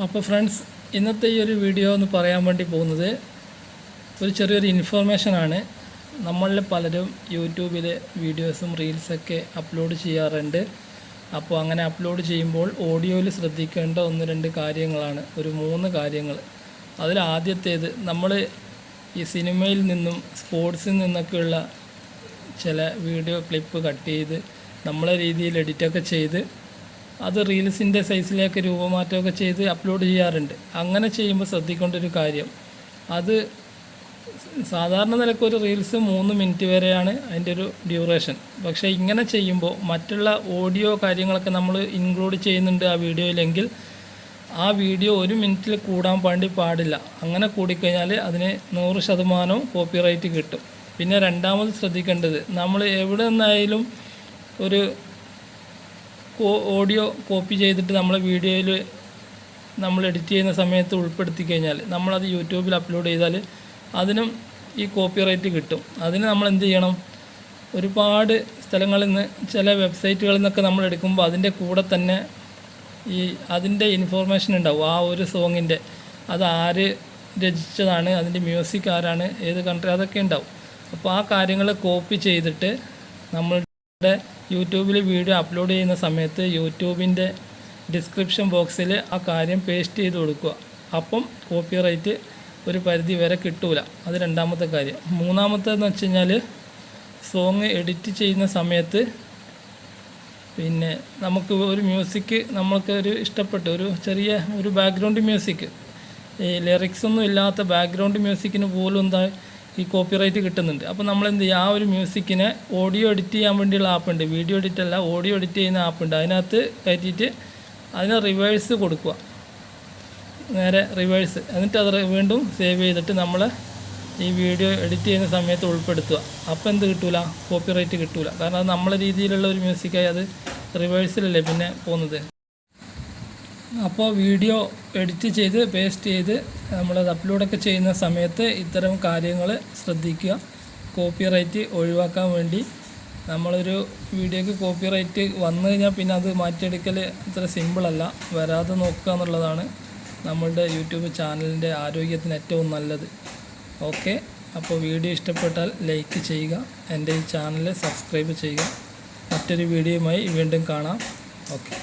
അപ്പോൾ ഫ്രണ്ട്സ്, ഇന്നത്തെ ഈ ഒരു വീഡിയോ എന്ന് പറയാൻ വേണ്ടി പോകുന്നത് ഒരു ചെറിയൊരു ഇൻഫോർമേഷനാണ്. നമ്മളിൽ പലരും യൂട്യൂബിൽ വീഡിയോസും റീൽസൊക്കെ അപ്ലോഡ് ചെയ്യാറുണ്ട്. അപ്പോൾ അങ്ങനെ അപ്ലോഡ് ചെയ്യുമ്പോൾ ഓഡിയോയിൽ ശ്രദ്ധിക്കേണ്ട 1-2 കാര്യങ്ങളാണ്, ഒരു 3 കാര്യങ്ങൾ. അതിൽ ആദ്യത്തേത്, നമ്മൾ ഈ സിനിമയിൽ നിന്നും സ്പോർട്സിൽ നിന്നൊക്കെയുള്ള ചില വീഡിയോ ക്ലിപ്പ് കട്ട് ചെയ്ത് നമ്മളെ രീതിയിൽ എഡിറ്റൊക്കെ ചെയ്ത് അത് റീൽസിൻ്റെ സൈസിലേക്ക് രൂപമാറ്റമൊക്കെ ചെയ്ത് അപ്ലോഡ് ചെയ്യാറുണ്ട്. അങ്ങനെ ചെയ്യുമ്പോൾ ശ്രദ്ധിക്കേണ്ട ഒരു കാര്യം, അത് സാധാരണ നിലയ്ക്ക് ഒരു റീൽസ് 3 മിനിറ്റ് വരെയാണ് അതിൻ്റെ ഒരു ഡ്യൂറേഷൻ. പക്ഷേ ഇങ്ങനെ ചെയ്യുമ്പോൾ മറ്റുള്ള ഓഡിയോ കാര്യങ്ങളൊക്കെ നമ്മൾ ഇൻക്ലൂഡ് ചെയ്യുന്നുണ്ട് ആ വീഡിയോയിലെങ്കിൽ ആ വീഡിയോ 1 മിനിറ്റിൽ കൂടാൻ പാടില്ല. അങ്ങനെ കൂടിക്കഴിഞ്ഞാൽ അതിന് 100% കോപ്പിറൈറ്റ് കിട്ടും. പിന്നെ രണ്ടാമത് ശ്രദ്ധിക്കേണ്ടത്, നമ്മൾ എവിടെ നിന്നായാലും ഒരു ഓഡിയോ കോപ്പി ചെയ്തിട്ട് നമ്മളെ വീഡിയോയിൽ നമ്മൾ എഡിറ്റ് ചെയ്യുന്ന സമയത്ത് ഉൾപ്പെടുത്തി കഴിഞ്ഞാൽ, നമ്മളത് യൂട്യൂബിൽ അപ്ലോഡ് ചെയ്താൽ അതിനും ഈ കോപ്പിറൈറ്റ് കിട്ടും. അതിന് നമ്മൾ എന്ത് ചെയ്യണം, ഒരുപാട് സ്ഥലങ്ങളിൽ നിന്ന് ചില വെബ്സൈറ്റുകളിൽ നിന്നൊക്കെ നമ്മൾ എടുക്കുമ്പോൾ അതിൻ്റെ കൂടെ തന്നെ അതിൻ്റെ ഇൻഫോർമേഷൻ ഉണ്ടാവും. ആ ഒരു സോങ്ങിൻ്റെ അത് ആര് രചിച്ചതാണ്, അതിൻ്റെ മ്യൂസിക് ആരാണ്, ഏത് കൺട്രി, അതൊക്കെ ഉണ്ടാവും. അപ്പോൾ ആ കാര്യങ്ങൾ കോപ്പി ചെയ്തിട്ട് നമ്മളുടെ യൂട്യൂബിൽ വീഡിയോ അപ്ലോഡ് ചെയ്യുന്ന സമയത്ത് യൂട്യൂബിൻ്റെ ഡിസ്ക്രിപ്ഷൻ ബോക്സിൽ ആ കാര്യം പേസ്റ്റ് ചെയ്ത് കൊടുക്കുക. അപ്പം കോപ്പിറൈറ്റ് ഒരു പരിധി വരെ കിട്ടൂല. അത് രണ്ടാമത്തെ കാര്യം. മൂന്നാമത്തേതെന്ന് വെച്ച് കഴിഞ്ഞാൽ, സോങ് എഡിറ്റ് ചെയ്യുന്ന സമയത്ത് പിന്നെ നമുക്ക് ഒരു മ്യൂസിക് നമ്മൾക്ക് ഒരു ഇഷ്ടപ്പെട്ട ഒരു ചെറിയ ഒരു ബാക്ക്ഗ്രൗണ്ട് മ്യൂസിക്, ഈ ലിറിക്സൊന്നും ഇല്ലാത്ത ബാക്ക്ഗ്രൗണ്ട് മ്യൂസിക്കിന് പോലും ഈ കോപ്പിറൈറ്റ് കിട്ടുന്നുണ്ട്. അപ്പോൾ നമ്മളെന്ത് ചെയ്യുക, ആ ഒരു മ്യൂസിക്കിനെ ഓഡിയോ എഡിറ്റ് ചെയ്യാൻ വേണ്ടിയുള്ള ആപ്പുണ്ട്, വീഡിയോ എഡിറ്റ് അല്ല, ഓഡിയോ എഡിറ്റ് ചെയ്യുന്ന ആപ്പുണ്ട്. അതിനകത്ത് കയറ്റിയിട്ട് അതിന് റിവേഴ്സ് കൊടുക്കുക, നേരെ റിവേഴ്സ്, എന്നിട്ട് അത് വീണ്ടും സേവ് ചെയ്തിട്ട് നമ്മൾ ഈ വീഡിയോ എഡിറ്റ് ചെയ്യുന്ന സമയത്ത് ഉൾപ്പെടുത്തുക. അപ്പോൾ എന്ത് കിട്ടൂല, കോപ്പിറൈറ്റ് കിട്ടൂല. കാരണം അത് നമ്മളെ രീതിയിലുള്ള ഒരു മ്യൂസിക്കായി അത് റിവേഴ്സിലല്ലേ പിന്നെ പോകുന്നത്. അപ്പോൾ വീഡിയോ എഡിറ്റ് ചെയ്ത് പേസ്റ്റ് ചെയ്ത് നമ്മളത് അപ്ലോഡൊക്കെ ചെയ്യുന്ന സമയത്ത് ഇത്തരം കാര്യങ്ങൾ ശ്രദ്ധിക്കുക. കോപ്പിറൈറ്റ് ഒഴിവാക്കാൻ വേണ്ടി നമ്മളൊരു വീഡിയോക്ക് കോപ്പിറൈറ്റ് വന്നു കഴിഞ്ഞാൽ പിന്നെ അത് മാറ്റിയെടുക്കൽ അത്ര സിമ്പിളല്ല. വരാതെ നോക്കുക എന്നുള്ളതാണ് നമ്മളുടെ യൂട്യൂബ് ചാനലിൻ്റെ ആരോഗ്യത്തിന് ഏറ്റവും നല്ലത്. ഓക്കെ, അപ്പോൾ വീഡിയോ ഇഷ്ടപ്പെട്ടാൽ ലൈക്ക് ചെയ്യുക, എൻ്റെ ഈ ചാനൽ സബ്സ്ക്രൈബ് ചെയ്യുക. മറ്റൊരു വീഡിയോയുമായി വീണ്ടും കാണാം. ഓക്കെ.